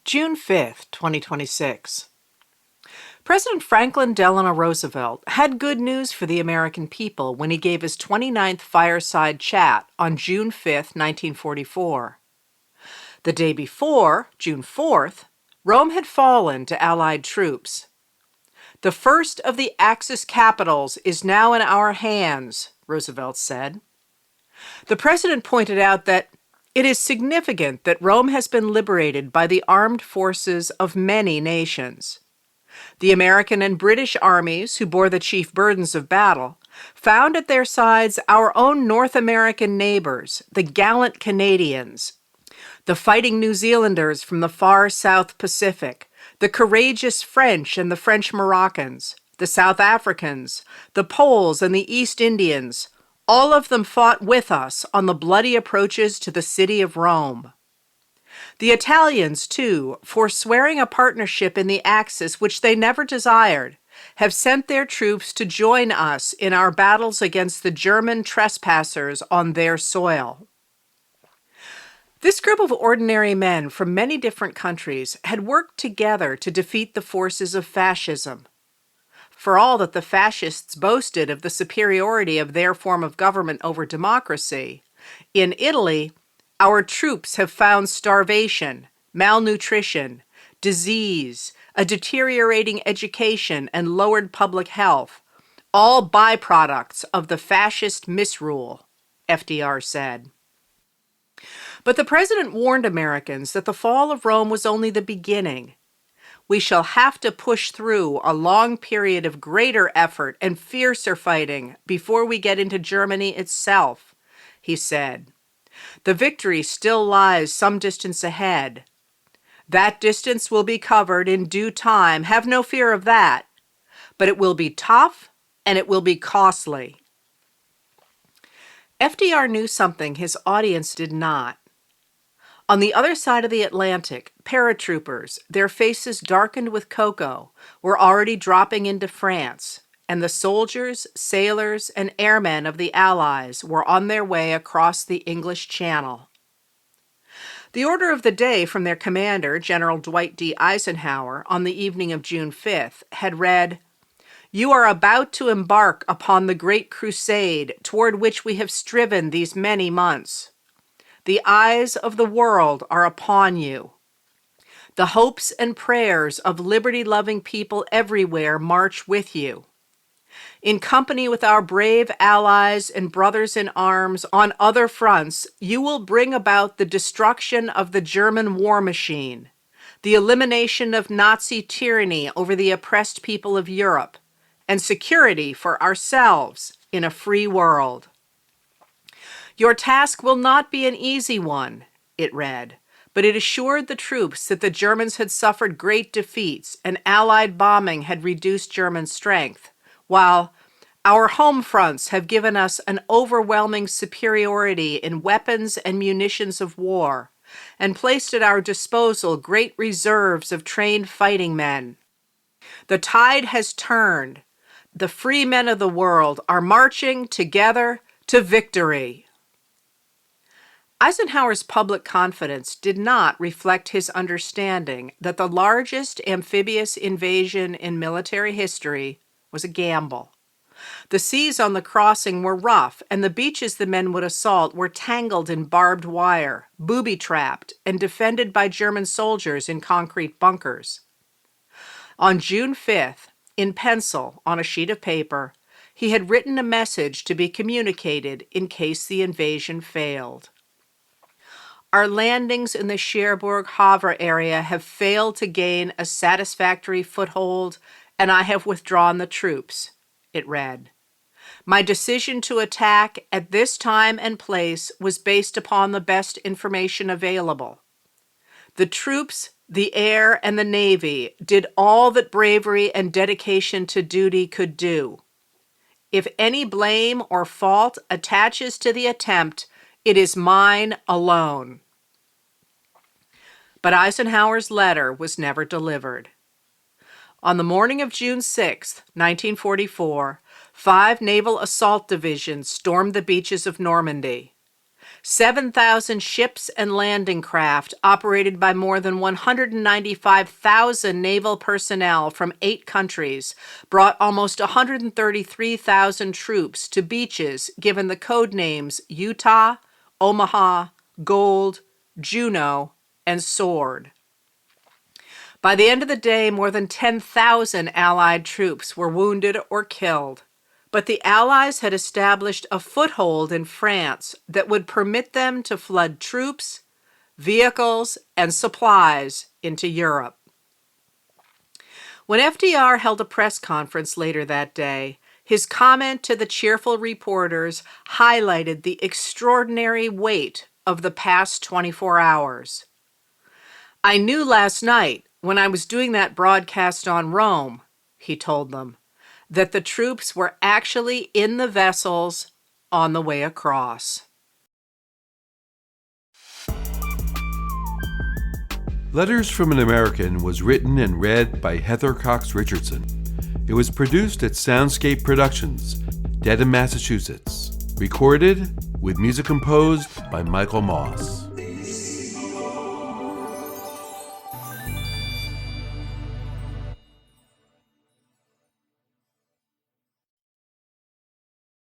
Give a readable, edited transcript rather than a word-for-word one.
June 5th, 2026. President Franklin Delano Roosevelt had good news for the American people when he gave his 29th Fireside Chat on June 5, 1944. The day before, June 4th, Rome had fallen to Allied troops. "The first of the Axis capitals is now in our hands," Roosevelt said. The president pointed out that it is significant that Rome has been liberated by the armed forces of many nations. The American and British armies, who bore the chief burdens of battle, found at their sides our own North American neighbors, the gallant Canadians, the fighting New Zealanders from the far South Pacific, the courageous French and the French Moroccans, the South Africans, the Poles and the East Indians. All of them fought with us on the bloody approaches to the city of Rome. The Italians, too, forswearing a partnership in the Axis which they never desired, have sent their troops to join us in our battles against the German trespassers on their soil. This group of ordinary men from many different countries had worked together to defeat the forces of fascism. For all that the fascists boasted of the superiority of their form of government over democracy, in Italy, our troops have found starvation, malnutrition, disease, a deteriorating education, and lowered public health, all byproducts of the fascist misrule, FDR said. But the president warned Americans that the fall of Rome was only the beginning. "We shall have to push through a long period of greater effort and fiercer fighting before we get into Germany itself," he said. "The victory still lies some distance ahead. That distance will be covered in due time, have no fear of that. But it will be tough and it will be costly." FDR knew something his audience did not. On the other side of the Atlantic, paratroopers, their faces darkened with cocoa, were already dropping into France, and the soldiers, sailors, and airmen of the Allies were on their way across the English Channel. The order of the day from their commander, General Dwight D Eisenhower, on the evening of June 5th, had read, "You are about to embark upon the great crusade toward which we have striven these many months. The eyes of the world are upon you. The hopes and prayers of liberty-loving people everywhere march with you. In company with our brave allies and brothers in arms on other fronts, you will bring about the destruction of the German war machine, the elimination of Nazi tyranny over the oppressed people of Europe, and security for ourselves in a free world. Your task will not be an easy one," it read, but it assured the troops that the Germans had suffered great defeats and Allied bombing had reduced German strength, while "our home fronts have given us an overwhelming superiority in weapons and munitions of war, and placed at our disposal great reserves of trained fighting men. The tide has turned. The free men of the world are marching together to victory." Eisenhower's public confidence did not reflect his understanding that the largest amphibious invasion in military history was a gamble. The seas on the crossing were rough, and the beaches the men would assault were tangled in barbed wire, booby-trapped, and defended by German soldiers in concrete bunkers. On June 5th, in pencil on a sheet of paper, he had written a message to be communicated in case the invasion failed. "Our landings in the Cherbourg-Havre area have failed to gain a satisfactory foothold, and I have withdrawn the troops," it read. "My decision to attack at this time and place was based upon the best information available. The troops, the air, and the Navy did all that bravery and dedication to duty could do. If any blame or fault attaches to the attempt, it is mine alone." But Eisenhower's letter was never delivered. On the morning of June 6, 1944, 5 naval assault divisions stormed the beaches of Normandy. 7,000 ships and landing craft operated by more than 195,000 naval personnel from 8 countries brought almost 133,000 troops to beaches given the code names Utah, Omaha, Gold, Juno, and Sword. By the end of the day, more than 10,000 Allied troops were wounded or killed. But the Allies had established a foothold in France that would permit them to flood troops, vehicles, and supplies into Europe. When FDR held a press conference later that day, his comment to the cheerful reporters highlighted the extraordinary weight of the past 24 hours. "I knew last night, when I was doing that broadcast on Rome," he told them, "that the troops were actually in the vessels on the way across." Letters from an American was written and read by Heather Cox Richardson. It was produced at Soundscape Productions, Dedham, Massachusetts. Recorded with music composed by Michael Moss.